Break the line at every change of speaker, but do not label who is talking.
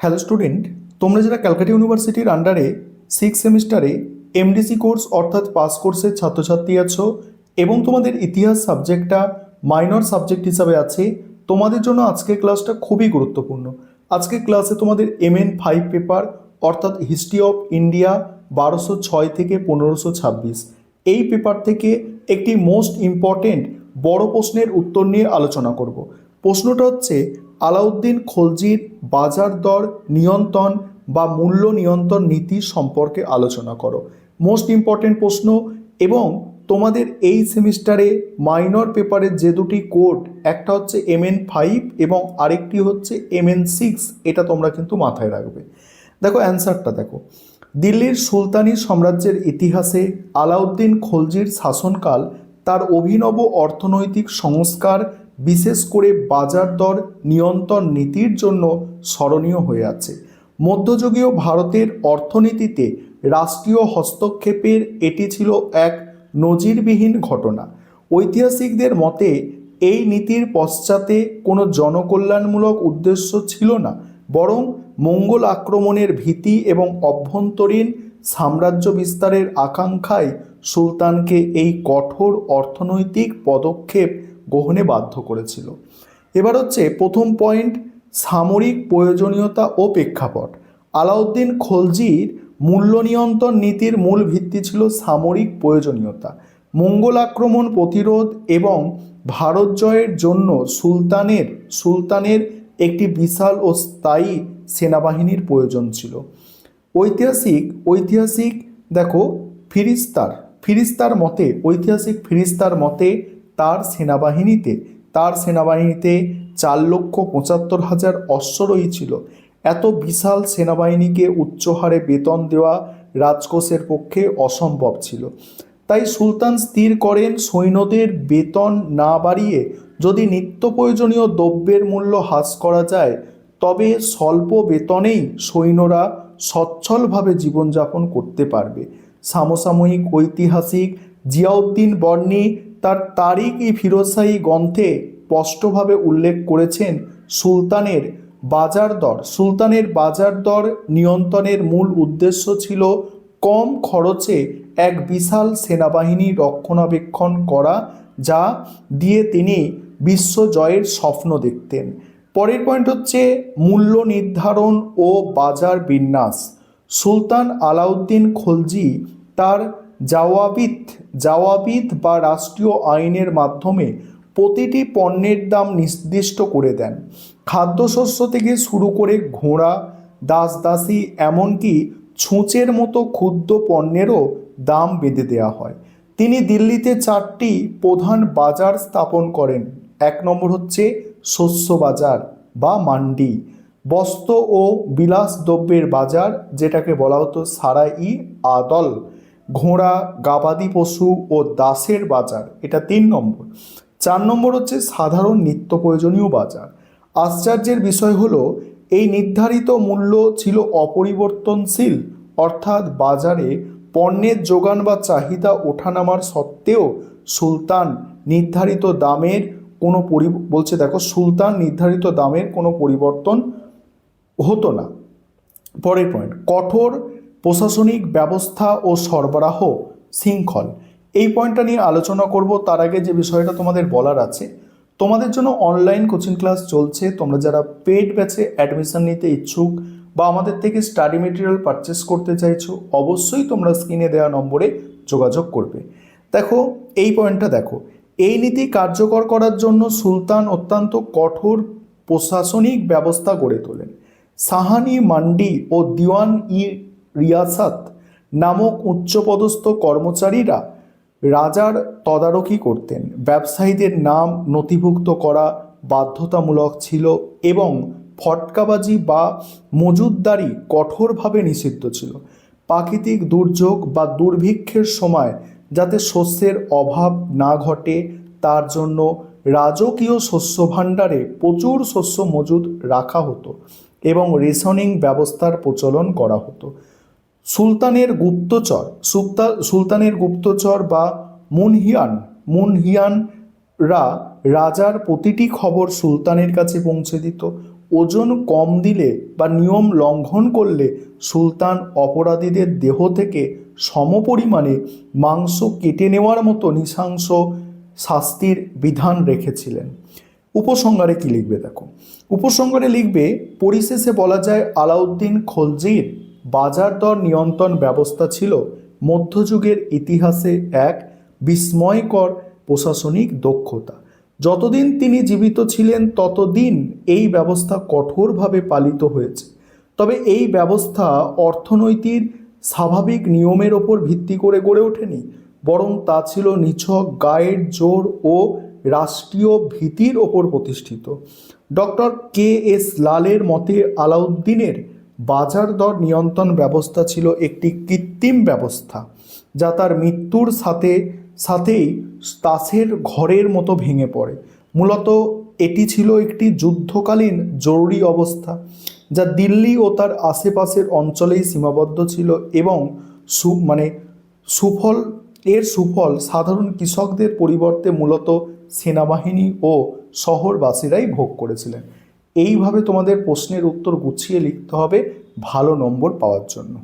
Hello student, তোমরা যারা ক্যালকাটা ইউনিভার্সিটির আন্ডারে 6 সেমিস্টারে এমডিসি কোর্স অর্থাৎ পাস কোর্সের ছাত্রছাত্রী আছো এবং তোমাদের ইতিহাস সাবজেক্টটা মাইনর সাবজেক্ট হিসাবে আছে, তোমাদের জন্য আজকের ক্লাসটা খুবই গুরুত্বপূর্ণ। আজকের ক্লাসে তোমাদের MN5 পেপার অর্থাৎ হিস্ট্রি অফ ইন্ডিয়া 1206 থেকে 1526 এই পেপার থেকে একটি মোস্ট ইম্পর্টেন্ট বড় প্রশ্নের উত্তর নিয়ে আলোচনা করব। প্রশ্নটা হচ্ছে, আলাউদ্দিন খলজির বাজার দর নিয়ন্ত্রণ বা মূল্য নিয়ন্ত্রণ নীতি সম্পর্কে আলোচনা করো। মোস্ট ইম্পর্টেন্ট প্রশ্ন। এবং তোমাদের এই সেমিস্টারে মাইনর পেপারের যে দুটি কোড, একটা হচ্ছে MN5 এবং আরেকটি হচ্ছে MN6, এটা তোমরা কিন্তু মাথায় রাখবে। দেখো অ্যান্সারটা দেখো, দিল্লির সুলতানি সাম্রাজ্যের ইতিহাসে আলাউদ্দিন খলজির শাসনকাল তার অভিনব অর্থনৈতিক সংস্কার, বিশেষ করে বাজার দর নিয়ন্ত্রণ নীতির জন্য স্মরণীয় হয়ে আছে। মধ্যযুগীয় ভারতের অর্থনীতিতে রাষ্ট্রীয় হস্তক্ষেপের এটি ছিল এক নজিরবিহীন ঘটনা। ঐতিহাসিকদের মতে এই নীতির পশ্চাতে কোনো জনকল্যাণমূলক উদ্দেশ্য ছিল না, বরং মঙ্গল আক্রমণের ভীতি এবং অভ্যন্তরীণ সাম্রাজ্য বিস্তারের আকাঙ্ক্ষায় সুলতানকে এই কঠোর অর্থনৈতিক পদক্ষেপ গ্রহণে বাধ্য করেছিল। এবার হচ্ছে প্রথম পয়েন্ট, সামরিক প্রয়োজনীয়তা ও প্রেক্ষাপট। আলাউদ্দিন খলজির মূল্য নিয়ন্ত্রণ নীতির মূল ভিত্তি ছিল সামরিক প্রয়োজনীয়তা। মঙ্গল আক্রমণ প্রতিরোধ এবং ভারত জয়ের জন্য সুলতানের একটি বিশাল ও স্থায়ী সেনাবাহিনীর প্রয়োজন ছিল। ঐতিহাসিক দেখো ফিরিস্তার মতে, ঐতিহাসিক ফিরিস্তার মতে তার সেনাবাহিনীতে 4,75,000 অশ্বারোহী ছিল। এত বিশাল সেনাবাহিনীকে উচ্চ হারে বেতন দেওয়া রাজকোষের পক্ষে অসম্ভব ছিল। তাই সুলতান স্থির করেন, সৈন্যদের বেতন না বাড়িয়ে যদি নিত্য প্রয়োজনীয় দ্রব্যের মূল্য হ্রাস করা যায়, তবে স্বল্প বেতনেই সৈন্যরা সচ্ছলভাবে জীবনযাপন করতে পারবে। সমসাময়িক ঐতিহাসিক জিয়াউদ্দিন বর্ণী তার তারিখ-ই ফিরোজশাহী গ্রন্থে স্পষ্টভাবে উল্লেখ করেছেন, সুলতানের বাজার দর নিয়ন্ত্রণের মূল উদ্দেশ্য ছিল কম খরচে এক বিশাল সেনাবাহিনী রক্ষণাবেক্ষণ করা, যা দিয়ে তিনি বিশ্ব জয়ের স্বপ্ন দেখতেন। পরের পয়েন্ট হচ্ছে মূল্য নির্ধারণ ও বাজার বিন্যাস। সুলতান আলাউদ্দিন খলজি তার জাওয়াবিত বা রাষ্ট্রীয় আইনের মাধ্যমে প্রতিটি পণ্যের দাম নির্দিষ্ট করে দেন। খাদ্যশস্য থেকে শুরু করে ঘোড়া, দাসদাসী, এমনকি ছুঁচের মতো ক্ষুদ্র পণ্যেরও দাম বেঁধে দেওয়া হয়। তিনি দিল্লিতে 4টি প্রধান বাজার স্থাপন করেন। 1 নম্বর হচ্ছে শস্য বাজার বা মান্ডি, বস্ত্র ও বিলাস দ্রব্যের বাজার, যেটাকে বলা হতো সারাই আদল, ঘোড়া, গবাদি পশু ও দাসের বাজার, এটা 3 নম্বর। 4 নম্বর হচ্ছে সাধারণ নিত্য প্রয়োজনীয় বাজার। আশ্চর্যের বিষয় হলো, এই নির্ধারিত মূল্য ছিল অপরিবর্তনশীল, অর্থাৎ বাজারে পণ্যের যোগান বা চাহিদা ওঠানামার সত্ত্বেও সুলতান নির্ধারিত দামের কোনো পরিবর্তন হতো না। পরের পয়েন্ট, কঠোর প্রশাসনিক ব্যবস্থা ও সরবরাহ শৃঙ্খল। এই পয়েন্টটা নিয়ে আলোচনা করব। তার আগে যে বিষয়টা তোমাদের বলার আছে, তোমাদের জন্য অনলাইন কোচিং ক্লাস চলছে। তোমরা যারা পেড ব্যাচে অ্যাডমিশন নিতে ইচ্ছুক বা আমাদের থেকে স্টাডি মেটেরিয়াল পারচেস করতে চাইছো, অবশ্যই তোমরা স্ক্রিনে দেওয়া নম্বরে যোগাযোগ করবে। দেখো এই পয়েন্টটা দেখো, এই নীতি কার্যকর করার জন্য সুলতান অত্যন্ত কঠোর প্রশাসনিক ব্যবস্থা গড়ে তোলেন। সাহানি মান্ডি ও দিওয়ান-ই রিয়াসাত নামক উচ্চপদস্থ কর্মচারীরা রাজার তদারকি করতেন। ব্যবসায়ীদের নাম নথিভুক্ত করা বাধ্যতামূলক ছিল এবং ফটকাবাজি বা মজুতদারি কঠোরভাবে নিষিদ্ধ ছিল। প্রাকৃতিক দুর্যোগ বা দুর্ভিক্ষের সময় যাতে শস্যের অভাব না ঘটে, তার জন্য রাজকীয় শস্য ভাণ্ডারে প্রচুর শস্য মজুদ রাখা হতো এবং রেশনিং ব্যবস্থার প্রচলন করা হতো। সুলতানের গুপ্তচর বা মুনহিয়ানরা রাজার প্রতিটি খবর সুলতানের কাছে পৌঁছে দিত। ওজন কম দিলে বা নিয়ম লঙ্ঘন করলে সুলতান অপরাধীদের দেহ থেকে সমপরিমাণে মাংস কেটে নেওয়ার মতো নৃশংস শাস্তির বিধান রেখেছিলেন। উপসংহারে কি লিখবে দেখো, উপসংহারে লিখবে পরিশেষে বলা যায় আলাউদ্দিন খলজির বাজার দর নিয়ন্ত্রণ ব্যবস্থা ছিল মধ্যযুগের ইতিহাসে এক বিস্ময়কর প্রশাসনিক দক্ষতা। যতদিন তিনি জীবিত ছিলেন ততদিন এই ব্যবস্থা কঠোরভাবে পালিত হয়েছে। তবে এই ব্যবস্থা অর্থনৈতিক স্বাভাবিক নিয়মের ওপর ভিত্তি করে গড়ে ওঠেনি, বরং তা ছিল নিছক গায়ের জোর ও রাষ্ট্রীয় ভীতির ওপর প্রতিষ্ঠিত। ডক্টর কে.এস. লালের মতে আলাউদ্দিনের বাজার দর নিয়ন্ত্রণ ব্যবস্থা ছিল একটি কৃত্রিম ব্যবস্থা, যা তার মৃত্যুর সাথেই তাসের ঘরের মতো ভেঙে পড়ে। মূলত এটি ছিল একটি যুদ্ধকালীন জরুরি অবস্থা, যা দিল্লি ও তার আশেপাশের অঞ্চলেই সীমাবদ্ধ ছিল এবং সুফল সাধারণ কৃষকদের পরিবর্তে মূলত সেনাবাহিনী ও শহরবাসীরাই ভোগ করেছিলেন। এইভাবে তোমাদের প্রশ্নের উত্তর গুছিয়ে লিখতে হবে ভালো নম্বর পাওয়ার জন্য।